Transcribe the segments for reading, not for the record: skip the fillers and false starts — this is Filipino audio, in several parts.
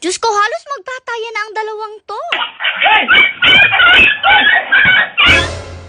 Diyos ko, halos magtatayan na ang dalawang to.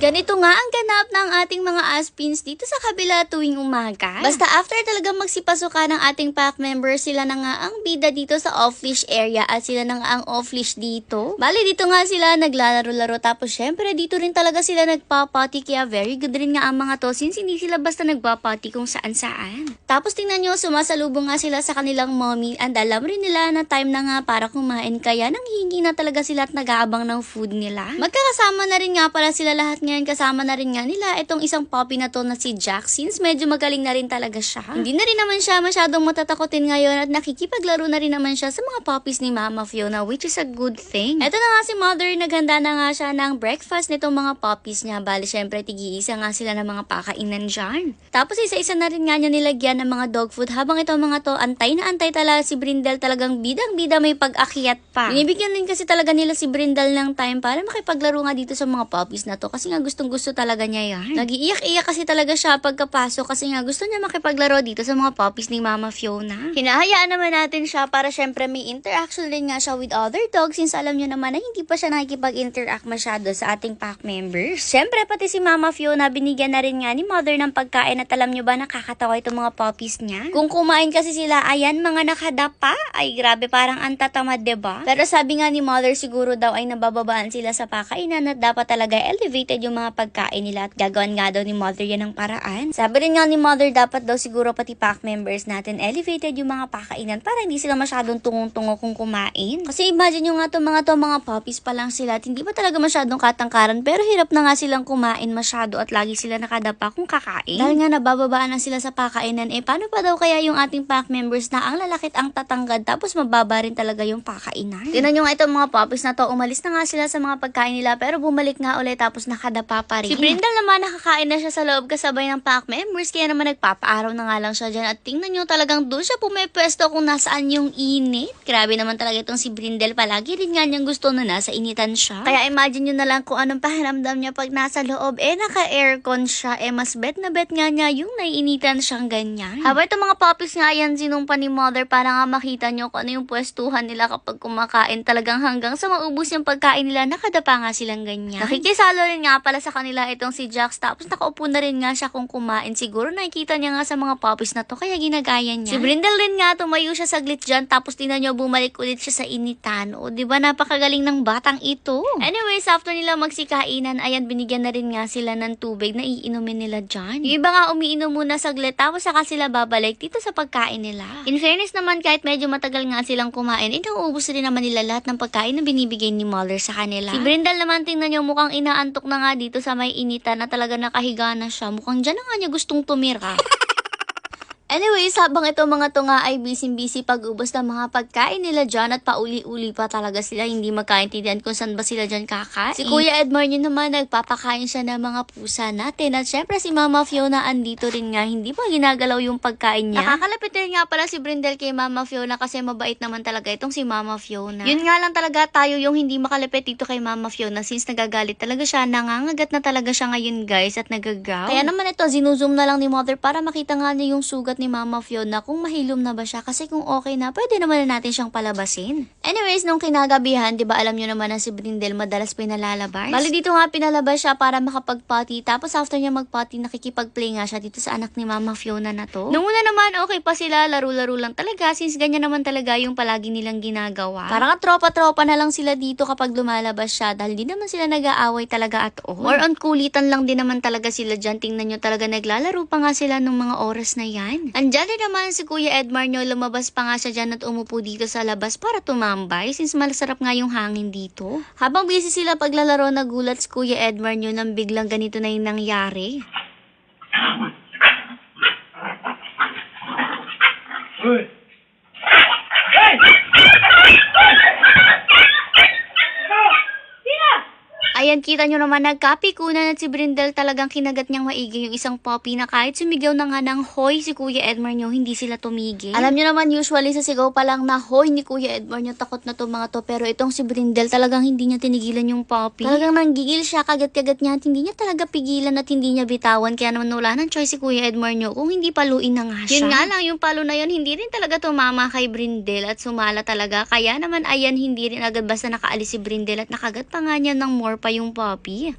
Ganito nga ang ganap ng ating mga aspins dito sa kabila tuwing umaga. Basta after talagang magsipasuka ng ating pack members, sila na nga ang bida dito sa off-leash area at sila na nga ang off-leash dito. Bali, dito nga sila naglalaro-laro tapos syempre dito rin talaga sila nagpapati kaya very good rin nga ang mga to since hindi sila basta nagpapati kung saan-saan. Tapos tingnan nyo, sumasalubong nga sila sa kanilang mommy and alam rin nila na time na nga para kumain kaya nanghihingi na talaga sila at nag-aabang ng food nila. Magkakasama na rin nga pala sila lahat ngayon, kasama na rin nga nila itong isang puppy na to na si Jack since medyo magaling na rin talaga siya. Hindi na rin naman siya masyadong matatakotin ngayon at nakikipaglaro na rin naman siya sa mga puppies ni Mama Fiona, which is a good thing. Eto na nga si Mother, naghanda na nga siya ng breakfast nitong mga puppies niya. Bali syempre tig-iisa nga sila ng mga pakainan dyan. Tapos isa-isa na rin nga niya nilagyan ng mga dog food habang itong mga to antay na antay talaga si Brindle, talagang bidang-bida may pag-akyat pa. Binibigyan din kasi talaga nila si Brindle ng time para makipaglaro nga dito sa mga puppies na to kasi nga gustong-gusto talaga niya yan. Nag-iiyak-iyak kasi talaga siya pagkapasok kasi nga gusto niya makipaglaro dito sa mga puppies ni Mama Fiona. Hinahayaan naman natin siya para syempre may interaction din nga siya with other dogs since alam niyo naman na hindi pa siya nakikipag-interact masyado sa ating pack members. Syempre pati si Mama Fiona binigyan na rin nga ni Mother ng pagkain at alam niyo ba nakakatawa itong mga puppies niya. Kung kumain kasi sila, ayan mga nakadapa. Ay grabe, parang antatamad, diba? Pero sabi nga ni Mother siguro daw ay nabababaan sila sa pakainan at dapat talaga elevated yung mga pagkain nila at gagawin nga daw ni Mother yan ng paraan. Sabi rin nga ni Mother dapat daw siguro pati pack members natin elevated yung mga pakainan para hindi sila masyadong tungong-tungo kung kumain. Kasi imagine nyo nga mga puppies pa lang sila at hindi pa talaga masyadong katangkaran pero hirap na nga silang kumain masyado at lagi sila nakadapa kung kakain. Dahil nga nabababaan na sila sa pakainan, paano pa daw kaya yung ating pack members na ang lalakit ang tatangkad tapos mababa rin talaga yung pakainan. Tingnan nyo nga itong mga puppies na to, umalis na nga sila sa mga pagkain nila pero bumalik nga ulit tapos nakadapa pa rin. Si Brindle naman nakakain na siya sa loob kasabay ng pack members kaya naman nagpapaaraw na nga lang siya dyan at tingnan nyo talagang doon siya pumepwesto kung nasaan yung init. Grabe naman talaga itong si Brindle, palagi rin nga niyang gusto na nasa initan siya. Kaya imagine nyo na lang kung anong pakiramdam niya pag nasa loob, naka-aircon siya, mas bet na bet nga niya yung naiinitan siyang ganyan. Habang itong mga puppies nga yan sinumpa ni Mother para nga makita nyo kung ano yung pwestuhan nila kapag kumakain, talagang hanggang sa maubos yung pagkain nila, nakadapa nga silang ganyan. Nakikisalo rin nga pala sa kanila itong si Jax tapos nakaupo na rin nga siya kung kumain. Siguro nakikita niya nga sa mga puppies na to kaya ginagaya niya. Si Brindle rin nga tumayo siya saglit dyan tapos tingnan nyo bumalik ulit siya sa initan. O diba napakagaling ng batang ito. Anyways, after nila magsikainan, ayan binigyan na rin nga sila ng tubig na iinumin nila dyan. Yung iba nga umiinom muna saglit tapos saka sila babalik dito sa pagkain nila. In fairness naman kahit medyo matagal nga silang kumain, nauubos rin naman nila lahat ng pagkain na binibigay ni Mother sa kanila. Si Brindle naman tingnan nyo mukhang inaantok na nga dito sa may initan na talaga nakahiga na siya. Mukhang dyan na nga niya gustong tumira. Anyways, habang ito mga to nga ay busy-busy pag-ubos ng mga pagkain nila dyan at pauli-uli pa talaga sila, hindi magkaintindihan kung saan ba sila dyan kakain. Si Kuya Edmar nyo naman nagpapakain siya ng mga pusa natin at syempre si Mama Fiona andito rin nga, hindi pa ginagalaw yung pagkain niya. Nakakalapit rin nga pala si Brindle kay Mama Fiona kasi mabait naman talaga itong si Mama Fiona. Yun nga lang talaga tayo yung hindi makalapit dito kay Mama Fiona since nagagalit talaga siya, nangangagat na talaga siya ngayon guys at nagagaw. Kaya naman ito, zinuzoom na lang ni Mother para makita nga niya yung sugat ni Mama Fiona kung mahilom na ba siya kasi kung okay na, pwede naman na natin siyang palabasin. Anyways, nung kinagabihan, di ba alam nyo naman na si Brindle madalas pinalalabas? Bali dito nga pinalabas siya para makapag-potty tapos after niya mag-potty, nakikipag-play nga siya dito sa anak ni Mama Fiona na to. Nung una naman, okay pa sila, laro-laro lang talaga since ganyan naman talaga yung palagi nilang ginagawa. Parang tropa-tropa na lang sila dito kapag lumalabas siya dahil di naman sila nag-aaway talaga at all. More on kulitan lang din naman talaga sila dyan. Tingnan nyo talaga naglalaro pa nga sila nung mga oras na yan. Andyan din naman si Kuya Edmar nyo, lumabas pa nga siya dyan at umupo dito sa labas para tumambay since masarap nga yung hangin dito. Habang busy sila paglalaro, nagulat si Kuya Edmar nyo nang biglang ganito na yung nangyari. Uy! ayan, kita nyo naman nagkapikunan at si Brindel talagang kinagat niyang maigi yung isang puppy na kahit sumigaw na nga ng hoy si Kuya Edmar nyo, hindi sila tumigil. Alam nyo naman, usually sa sigaw pa lang na hoy ni Kuya Edmar nyo, takot na to mga to. Pero itong si Brindel talagang hindi niya tinigilan yung puppy. Talagang nanggigil siya, kagat-kagat niya at hindi niya talaga pigilan at hindi niya bitawan. Kaya naman wala ng choice si Kuya Edmar nyo kung hindi paluin na nga siya. Yun nga lang, yung palo na yun, hindi rin talaga tumama kay Brindel at sumala talaga. Kaya naman ayan, hindi rin agad basta nakaalis si Brindel at nakagat pa nga niya ng more pa yung puppy.